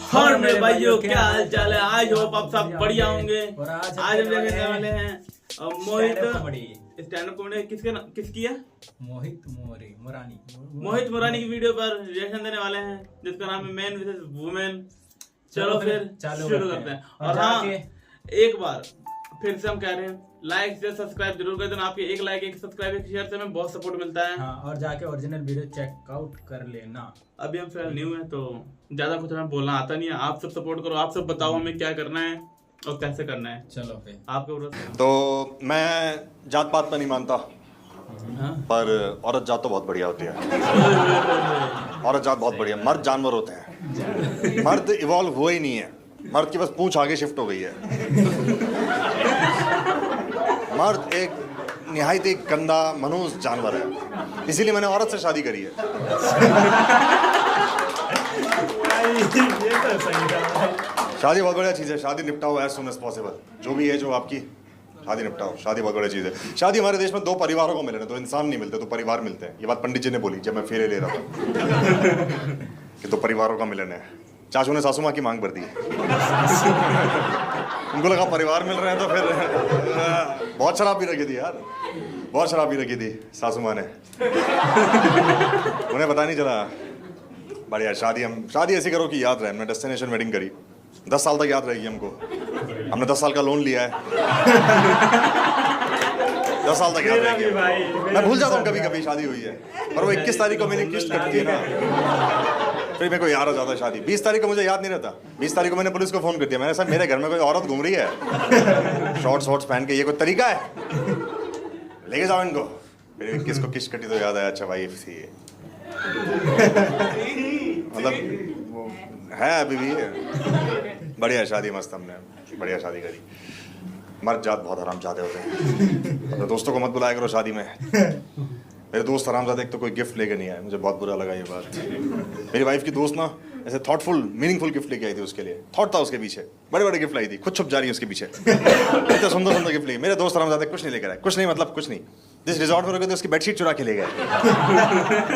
और मेरे भाइयों क्या हाल चाल है। आई होप आप सब बढ़िया होंगे। आज हम देखने वाले हैं मोहित स्टैंड अप कॉमेडी। किसकी है? मोहित मोरानी की वीडियो पर रिएक्शन देने वाले हैं जिसका नाम है मैन वर्सेस वुमेन। चलो फिर शुरू करते हैं। और हाँ, एक बार फिर से हम कह रहे हैं लाइक शेयर सब्सक्राइब जरूर कर देना। आपके एक लाइक एक सब्सक्राइब एक शेयर से हमें बहुत सपोर्ट मिलता है। हाँ, और जाके ओरिजिनल वीडियो चेकआउट कर लेना। अभी हम फिलहाल न्यू हैं तो ज्यादा कुछ हमें बोलना आता नहीं है। आप सब सपोर्ट करो, आप सब बताओ हमें क्या करना है और कैसे करना है। चलो फिर आपको तो मैं जात पात में नहीं मानता, पर औरत जात तो बहुत बढ़िया होती है। औरत जात बहुत बढ़िया। मर्द जानवर होते हैं, मर्द इवॉल्व हुआ ही नहीं है। मर्द की बस पूंछ आगे शिफ्ट हो गई है। मर्द एक निहायत एक गंदा मनुष्य जानवर है, इसीलिए मैंने औरत से शादी करी है। शादी बहुत बढ़िया चीज़ है। शादी निपटाओ एज सुन एज पॉसिबल। जो भी है जो आपकी शादी निपटाओ। शादी बहुत बढ़िया चीज़ है। शादी हमारे देश में दो परिवारों को मिले, दो इंसान नहीं मिलते, दो परिवार मिलते हैं। ये बात पंडित जी ने बोली जब मैं फेरे ले रहा था कि दो परिवारों का मिलन है। चाचू ने सासू माँ की मांग भर दी। उनको लगा परिवार मिल रहे हैं तो फिर बहुत शराब भी रखी थी यार, बहुत शराब भी रखी थी सासू माँ ने। उन्हें पता नहीं चला। बढ़िया शादी ऐसी करो कि याद रहे। हमने डेस्टिनेशन वेडिंग करी, 10 साल तक याद रहेगी हमको। हमने 10 साल का लोन लिया है। 10 साल तक याद रहेगी। मैं भूल जाता हूँ कभी कभी शादी हुई है, और वो 21 तारीख को मेरी किस्त कटती है ना, फिर मेरे को याद आ जाता है शादी। 20 तारीख को मुझे याद नहीं रहता। 20 तारीख को मैंने पुलिस को फोन कर दिया। मैंने सर मेरे घर में कोई औरत घूम रही है शॉर्ट्स पहन के, ये कोई तरीका है? लेके जाओ इनको। फिर 21 को किस्त कटी तो याद आया, अच्छा भाई थी मतलब है अभी भी है। बढ़िया शादी मस्त, हमने बढ़िया शादी करी। मर्द जात बहुत हरामजादे होते हैं। अपने दोस्तों को मत बुलाया करो शादी में। मेरे दोस्त हरामजादे एक तो कोई गिफ्ट लेके नहीं आए, मुझे बहुत बुरा लगा ये बात। मेरी वाइफ की दोस्त ना ऐसे थॉटफुल मीनिंगफुल गिफ्ट लेके आई थी। उसके लिए थॉट था उसके पीछे, बड़े बड़े गिफ्ट लाई थी, खुद छुप जा रही है उसके पीछे। इतने सुंदर सुंदर गिफ्ट लेके मेरे दोस्त हरामजादे कुछ नहीं लेकर आए। कुछ नहीं मतलब कुछ नहीं। जिस रिजॉर्ट में रुके थे उसकी बेडशीट चुरा के ले गए।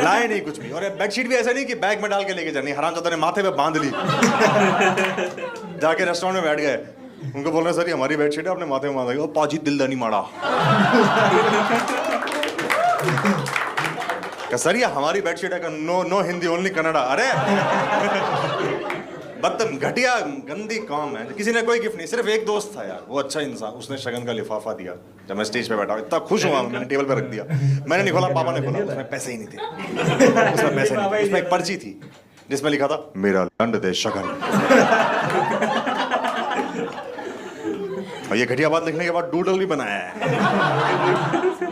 लाए नहीं कुछ भी। और बेडशीट भी ऐसा नहीं कि बैग में डाल के लेके जानी, हरामजादे ने माथे पे बांध ली। जाके रेस्टोरेंट में बैठ गए। उनको बोल रहे सर ये हमारी बेडशीट है, अपने माथे में बांधा। पाजी दिलदानी माड़ा। सर ये हमारी बेडशीट है। No Hindi only Kannada. अरे बदतम घटिया गंदी काम है। किसी ने कोई गिफ्ट नहीं, सिर्फ एक दोस्त था यार, वो अच्छा इंसान, उसने शगन का लिफाफा दिया। जब मैं स्टेज पे बैठा इतना खुश हुआ, मैंने टेबल पे रख दिया। मैंने नहीं खोला, पापा ने खोला। उसमें पैसे ही नहीं थे। उसमें पैसे नहीं थे। उसमें एक पर्ची थी जिसमें लिखा था मेरा लंड दे शगन। और ये घटिया बात लिखने के बाद डूडल भी बनाया है,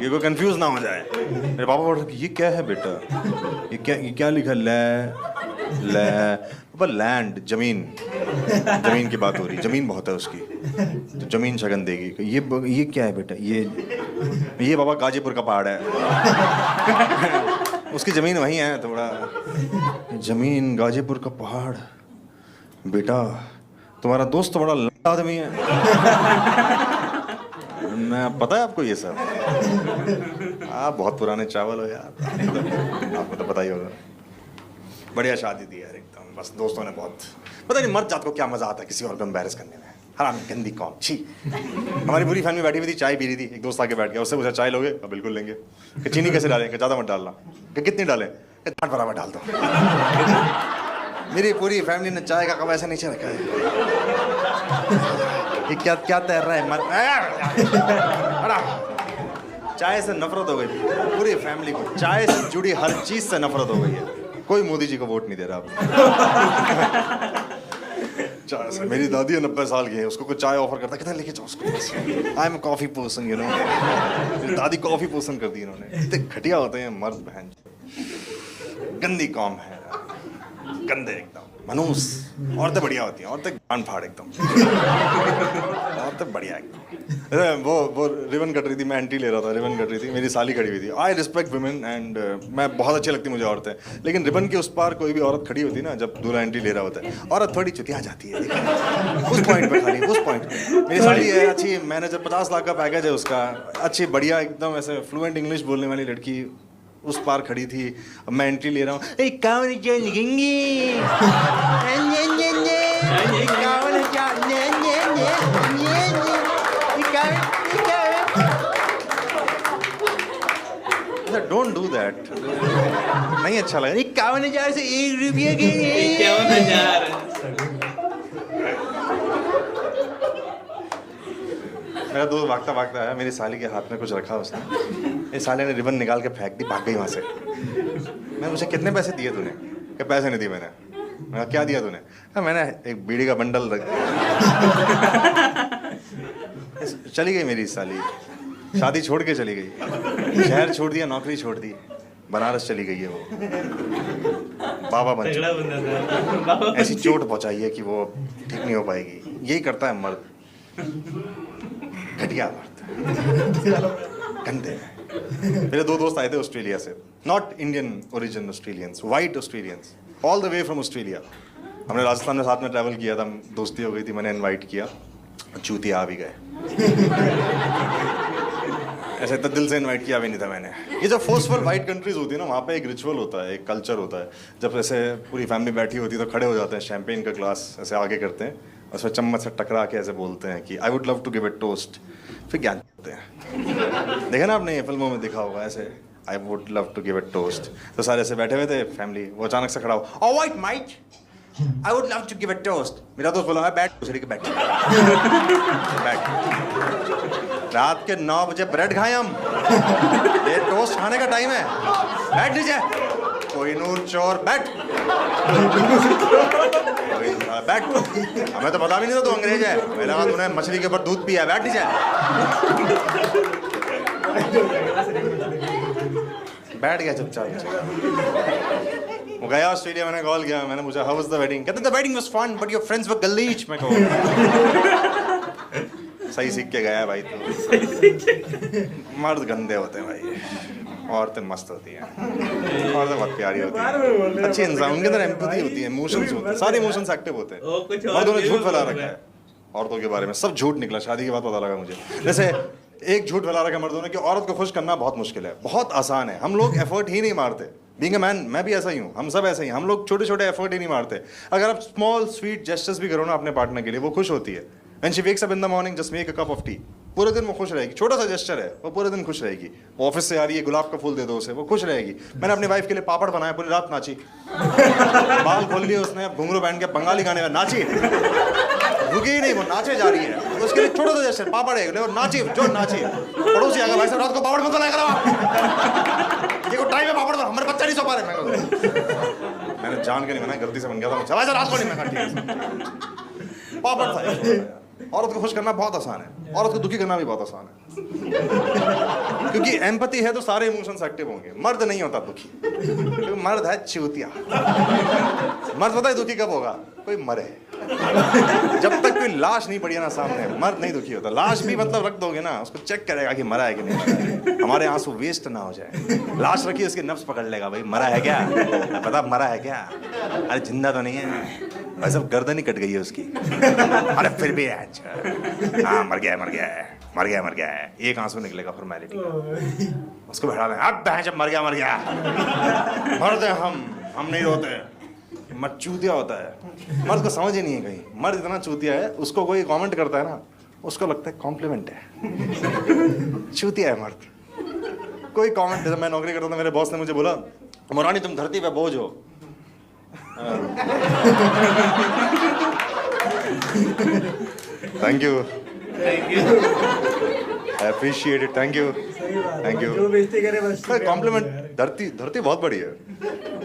ये कोई कंफ्यूज ना हो जाए। मेरे पापा बोल रहे ये क्या है बेटा, ये क्या लिखा? लैंड जमीन की बात हो रही। जमीन बहुत है उसकी, तो जमीन शगन देगी। ये क्या है बेटा? ये बाबा गाजीपुर का पहाड़ है। उसकी जमीन वहीं है थोड़ा। जमीन गाजीपुर का पहाड़। बेटा तुम्हारा दोस्त तो बड़ा लंबा आदमी है। मैं पता है आपको ये सब? आप बहुत पुराने चावल हो यार, आपको तो पता ही होगा। बढ़िया शादी दी यार एकदम। बस दोस्तों ने बहुत, पता नहीं मर्द जात को क्या मजा आता है किसी और को एम्बैरेस करने में। हराम गंदी कौम छी। हमारी पूरी फैमिली बैठी हुई थी, चाय पी रही थी। एक दोस्त आके बैठ गया, उससे पूछा चाय लोगे? बिल्कुल लेंगे। कि चीनी कैसे डालें? ज़्यादा मत डालना। कि कितनी डालें? घाट बराबर डाल दो। मेरी पूरी फैमिली ने चाय का कप ऐसे नीचे रखा है। ये क्या तैर रहा है? चाय से नफरत हो गई पूरी फैमिली को। चाय से जुड़ी हर चीज से नफरत हो गई है। कोई मोदी जी को वोट नहीं दे रहा अब। चाय से। मेरी दादी है 90 साल की है, उसको कोई चाय ऑफर करता कितना लेके जाओ उसको। I am coffee person, you know. मेरी दादी कॉफी पर्सन कर दी इन्होंने। इतने घटिया होते हैं मर्द बहन। गंदी कौम है, गंदे एकदम मनुष्य। औरतें बढ़िया होती हैं, औरतें कान फाड़ एकदम। औरतें बढ़िया एकदम। वो रिबन कट रही थी, मैं एंटी ले रहा था, रिबन कट रही थी, मेरी साली खड़ी हुई थी। आई रिस्पेक्ट वुमेन एंड मैं बहुत अच्छी लगती मुझे औरतें। लेकिन रिबन के उस पार कोई भी औरत खड़ी होती ना, जब दूल्हा एंट्री ले रहा होता है, औरत थोड़ी चुतिया जाती है उस पॉइंट पे, खाली उस पॉइंट पे। मेरी साली है अच्छी मैनेजर, 50 लाख का पैकेज है उसका, अच्छी बढ़िया एकदम ऐसे फ्लुएंट इंग्लिश बोलने वाली लड़की उस पार खड़ी थी। अब मैं एंट्री ले रहा हूँ, डोंट डू दैट, नहीं अच्छा लगा। 51,000 से 1 रुपये के 51,000 मेरा दोस्त भागता भागता आया, मेरी साली के हाथ में कुछ रखा उसने, इस साले ने रिबन निकाल के फेंक दी, भाग गई वहां से। मैं मुझे कितने पैसे दिए तूने? क्या पैसे नहीं दिए मैंने। मैं क्या दिया तूने? मैंने एक बीड़ी का बंडल रख। चली गई मेरी साली, शादी छोड़ के चली गई, शहर छोड़ दिया, नौकरी छोड़ दी, बनारस चली गई है वो, बाबा बन तगड़ा चुका। बंदा था। ऐसी चोट पहुंचाई है कि वो ठीक नहीं हो पाएगी। यही करता है मर्द, घटिया मर्द, गंदे। मेरे 2 दोस्त आए थे ऑस्ट्रेलिया से, not Indian origin, Australians, white Australians, all the way from Australia. हमने राजस्थान में साथ में ट्रैवल किया था, दोस्ती हो गई थी, मैंने इनवाइट किया, चूतिया आ भी गए। ऐसे इतना दिल से इनवाइट किया भी नहीं था मैंने। ये जो फोर्सफुल वाइट कंट्रीज होती है ना, वहाँ पे एक रिचुअल होता है, एक कल्चर होता है। जब ऐसे पूरी फैमिली बैठी होती है तो खड़े हो जाते हैं, शैम्पेन का ग्लास ऐसे आगे करते हैं, उसमें चम्मच से टकरा के ऐसे बोलते हैं कि I would love to give it toast, फिर ज्ञान देते हैं। देखा ना आपने, ये फिल्मों में दिखा होगा ऐसे, I would love to give it toast. तो सारे ऐसे बैठे हुए थे फैमिली, वो अचानक से खड़ा हो, oh white might, I would love to give it toast. मेरा दोस्त बोला, बैठ, दूसरे के बैठ बैठ। रात के 9 बजे ब्रेड खाए हम, ये टोस्ट खाने का टाइम है, बैठ नीचे। कोई नूर चोर, बैठ बैठ। हमें तो पता भी नहीं था तू अंग्रेज है, मैंने कहा तूने मछली के ऊपर दूध पिया, बैठ नीचे। बैठ गया चुपचाप। वो गया ऑस्ट्रेलिया, मैंने कॉल किया, मैंने पूछा हाउ वाज द वेडिंग, कहते the wedding was fun but your friends were गलीच। मैं कहूँ सही सीख के गया भाई तू। मर्द गंदे होते हैं भाई, औरतें मस्त होती हैं, औरतें बहुत प्यारी होती हैं, अच्छी इंसान, उनके अंदर एम्पैथी होती है, इमोशंस होते हैं, सारे इमोशंस एक्टिव होते हैं। मर्दों ने झूठ फैला रखा है औरतों के बारे में, सब झूठ निकला, शादी के बाद पता लगा मुझे। जैसे एक झूठ फैला रखा है मर्दों ने कि औरत को खुश करना बहुत मुश्किल है, बहुत आसान है, हम लोग एफर्ट ही नहीं मारते। बीइंग अ मैन, मैं भी ऐसा ही हूँ, हम सब ऐसे ही, हम लोग छोटे छोटे एफर्ट ही नहीं मारते। अगर आप स्मॉल स्वीट जेस्चर्स भी करो ना अपने पार्टनर के लिए, वो खुश होती है। When she wakes up in the morning, just make a cup of tea. पूरे दिन वो खुश रहेगी, छोटा सा जेस्चर है, वो पूरे दिन खुश रहेगी। वो ऑफिस से आ रही है, गुलाब का फूल दे दो उसे, वो खुश रहेगी। मैंने अपनी वाइफ के लिए पापड़ बनाया, पूरी रात नाची, बाल खोल लिए उसने, घुंघरू पहन के बंगाली गाने में नाची, रुकी ही नहीं, वो नाचे जा रही है। तो उसके लिए छोटा सा जेस्चर, पापड़ है, वो नाची, जो नाची। पड़ोसी आ गया, भाई साहब रात को पापड़ मत बनाया करो, ये को टाइम है पापड़, हमारे बच्चा नहीं सो पा रहे। मैंने जान के नहीं मना, गलती से बन गया था, चला जा रात को नहीं, मैं कहा ठीक है। पापड़ था। औरत को खुश करना बहुत आसान है, औरत को दुखी करना भी बहुत आसान है, क्योंकि एम्पैथी है तो सारे इमोशंस एक्टिव होंगे। मर्द नहीं होता दुखी, क्योंकि मर्द है चूतिया। मर्द पता है दुखी कब होगा, कोई मरे। जब तक कोई लाश नहीं पड़ी है ना सामने, मर्द नहीं दुखी होता। लाश भी मतलब रख दोगे ना, उसको चेक करेगा कि मरा है कि नहीं मरा है, हमारे आंसू वेस्ट ना हो जाए। लाश रखी, उसकी नफ्स पकड़ लेगा, भाई मरा है क्या, पता मरा है क्या, अरे जिंदा तो नहीं है, वैसे गर्दन ही कट गई है उसकी, अरे फिर भी है, अच्छा हाँ मर गया है, मर गया है, मर गया मर गया है, एक आंसू निकलेगा फॉर्मेलिटी का, उसको बैठा दें, अब बहन जब मर गया मर गया, मर्द है हम नहीं रोते। मर्द चूतिया होता है, मर्द को समझ ही नहीं है कहीं, मर्द इतना चूतिया है, उसको कोई कमेंट करता है ना, उसको लगता है कॉम्प्लीमेंट है। चूतिया है मर्द। कोई कमेंट, जब मैं नौकरी करता था, मेरे बॉस ने मुझे बोला, मोरानी तुम धरती पे बोझ हो। Thank you, I appreciate it, thank you, thank you. जो बेइज्जती करे बस कॉम्प्लीमेंट। धरती बहुत बड़ी है,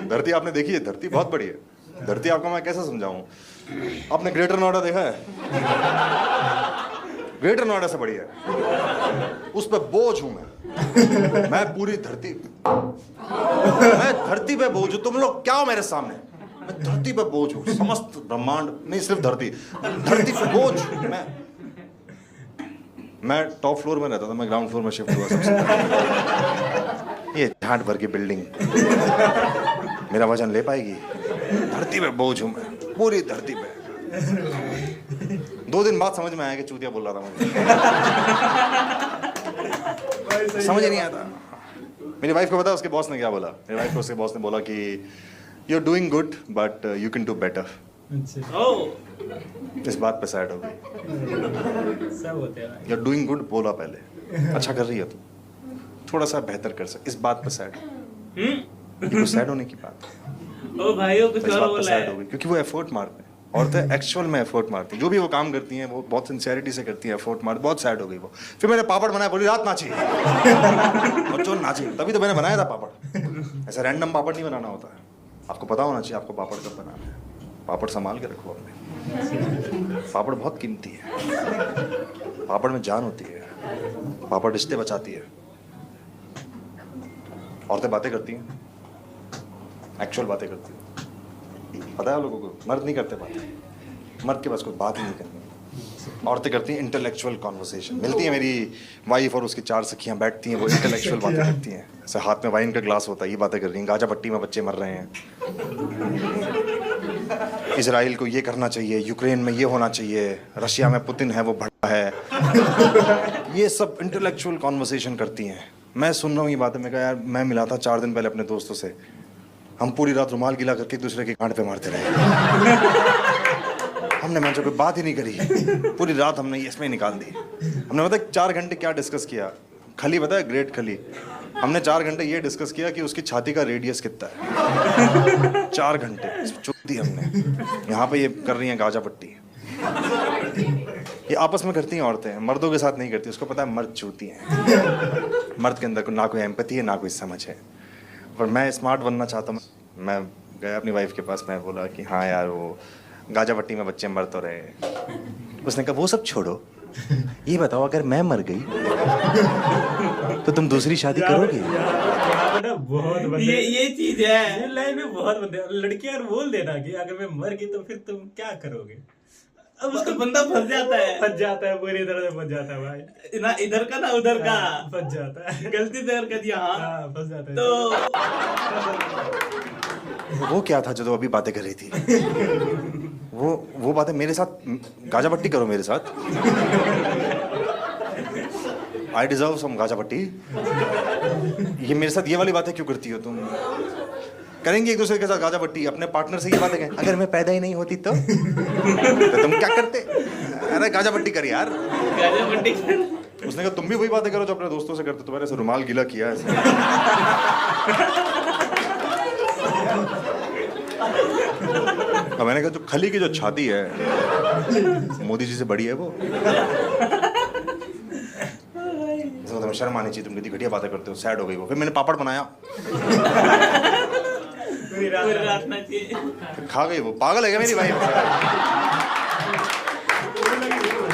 धरती आपने देखी है, धरती बहुत बड़ी है। धरती आपको मैं कैसे समझाऊं, आपने ग्रेटर नोएडा देखा है, ग्रेटर नोएडा से बड़ी है, उस पर बोझ हूं मैं पूरी धरती, मैं धरती पे बोझ हूं, तुम लोग क्या हो मेरे सामने, मैं धरती पे बोझ हूं, समस्त ब्रह्मांड नहीं, सिर्फ धरती पे बोझ। मैं टॉप फ्लोर में रहता था, मैं ग्राउंड फ्लोर में शिफ्ट हुआ सबसे पहले। ये झाट भर की बिल्डिंग मेरा वजन ले पाएगी, धरती पे बोझ हूं मैं, पूरी धरती पे। 2 दिन बाद समझ में आया कि चूतिया बोल रहा था मुझे, समझ ही नहीं आता। मेरी वाइफ को पता उसके बॉस ने क्या बोला, मेरी वाइफ को उसके बॉस ने बोला कि you are doing good but you can do better. इस बात पे सैड हो गई। सब होते हैं। यू आर डूइंग गुड बोला पहले, अच्छा कर रही है तू, थोड़ा सा बेहतर कर सकते, इस बात पे सैड। ये कोई सैड होने की बात है। ओ भाइयों कुछ इस और बात पर बोला सैड है। हो गई क्योंकि वो एफर्ट मारते हैं। औरतें एक्चुअल में एफर्ट मारती हैं, जो भी वो काम करती हैं वो बहुत सिंसियरिटी से करती हैं, एफर्ट मार। बहुत सैड हो गई वो। फिर मैंने पापड़ बनाया, पूरी रात नाची और जो नाची, तभी तो मैंने बनाया था पापड़। ऐसा रैंडम पापड़ नहीं बनाना होता है, आपको पता होना चाहिए आपको पापड़ कब बनाना है। पापड़ संभाल के रखो अपने, पापड़ बहुत कीमती है, पापड़ में जान होती है, पापड़ रिश्ते बचाती है। औरतें बातें करती हैं, एक्चुअल बातें करती हैं, पता है आप लोगों को। मर्द नहीं करते बातें, मर्द के पास कोई बात ही नहीं करनी। औरतें करती हैं इंटेलेक्चुअल कॉन्वर्सेशन। मिलती है मेरी वाइफ और उसकी 4 सखियां बैठती हैं, वो इंटेलेक्चुअल बातें करती हैं। ऐसे हाथ में वाइन का ग्लास होता है, ये बातें कर रही हैं। गाजा पट्टी में बच्चे मर रहे हैं, इजराइल को ये करना चाहिए, यूक्रेन में ये होना चाहिए, रशिया में पुतिन है वो भड़ा है। ये सब इंटेलेक्चुअल कॉन्वर्सेशन करती हैं। मैं सुन रहा हूँ ये बातें। मैं कहा यार, मैं मिला था 4 दिन पहले अपने दोस्तों से, हम पूरी रात रुमाल गीला करके एक दूसरे के गांड पे मारते रहे। हमने मंच पे बात ही नहीं करी, पूरी रात हमने इसमें निकाल दी। हमने पता है 4 घंटे क्या डिस्कस किया। खली पता है, ग्रेट खली। हमने 4 घंटे ये डिस्कस किया कि उसकी छाती का रेडियस कितना है। 4 घंटे चुप दी हमने। यहाँ पे ये कर रही हैं गाजा पट्टी। ये आपस में करती हैं औरतें, मर्दों के साथ नहीं करती। उसको पता है मर्द चूती हैं, मर्द के अंदर ना कोई एम्पैथी है ना कोई समझ है। पर मैं स्मार्ट बनना चाहता हूँ। मैं गया अपनी वाइफ के पास, मैं बोला कि हाँ यार वो गाजा पट्टी में बच्चे मर तो रहे। उसने कहा वो सब छोड़ो, ये बताओ अगर मैं मर गई तो तुम दूसरी शादी करोगे? बहुत बंदे, ये चीज है। ये लाइन में बहुत बंदे लड़कियां बोल देना कि अगर मैं मर गई तो फिर तुम क्या करोगे। अब उसका बंदा फंस जाता है, फंस जाता है, पूरी तरह से फंस जाता है भाई। ना इधर का ना उधर का, फंस जाता है, गलती से अगर कर दिया हाँ फंस जाता है। तो वो क्या था जो तो अभी बातें कर रही थी? वो बातें मेरे साथ गाजा पट्टी करो मेरे साथ। आई डिजर्व सम गाजा पट्टी। ये मेरे साथ ये वाली बातें क्यों करती हो तुम? करेंगे एक दूसरे के साथ गाजा पट्टी। अपने पार्टनर से ये बातें कहें, अगर मैं पैदा ही नहीं होती तो तुम क्या करते? अरे गाजा पट्टी कर यार, गाजा पट्टी कर। उसने कहा तुम भी वही बातें करो जो अपने दोस्तों से करते। तुम्हारे से रुमाल गीला किया ऐसे। अब मैंने कहा जो खली की जो छाती है मोदी जी से बड़ी है वो। तो तुम्हें शर्म आनी चाहिए, तुम कितनी घटिया बातें करते हो। सैड हो गई वो। फिर मैंने पापड़ बनाया, पूरी रात नाची। खा गई वो। पागल है क्या मेरी भाई?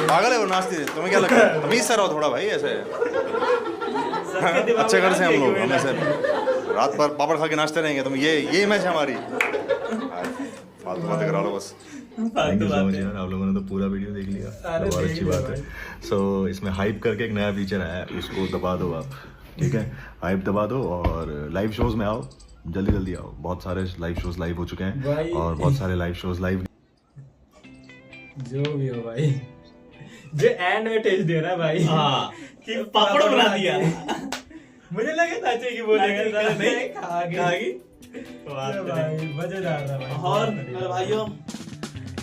पागल है वो, नाचती है। तुम्हें क्या लगता है? तमीज से रहो थोड़ा भाई। ऐसे अच्छे घर से हम लोग, हम ऐसे रात भर पापड़ खा के नाचते रहेंगे। तुम ये इमेज है हमारी। फालतू बातें करा लो बस। थैंक यू सो मच यार, आप लोगों ने तो पूरा वीडियो देख लिया, बहुत अच्छी बात है। सो इसमें हाइप करके एक नया फीचर आया है, उसको दबा दो आप, ठीक है? हाइप दबा दो और लाइव शोज में आओ, जल्दी जल्दी आओ। बहुत सारे लाइव शोज लाइव हो चुके हैं और बहुत सारे लाइव शोज लाइव। जो भी हो भाई, जो एंड में टेस्ट दे रहा है भाई कि पापड़ बना दिया। मुझे लगा नाचे की बोलेगा, नहीं खा गई भाई, मजेदार था भाई। और मेरे भाइयों,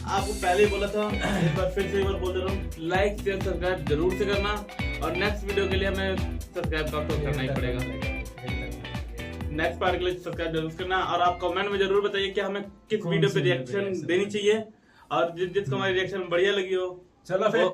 आपको पहले ही बोला था, एक बार फिर से एक बार बोल दे रहा हूँ, लाइक शेयर सब्सक्राइब जरूर से करना। और नेक्स्ट वीडियो के लिए हमें सब्सक्राइब का तो करना ही पड़ेगा। नेक्स्ट पार्ट के लिए सब्सक्राइब जरूर करना। और आप कमेंट में जरूर बताइए कि हमें किस वीडियो पे रिएक्शन देनी चाहिए, और जिसको हमारी रिएक्शन बढ़िया लगी हो, चलो फिर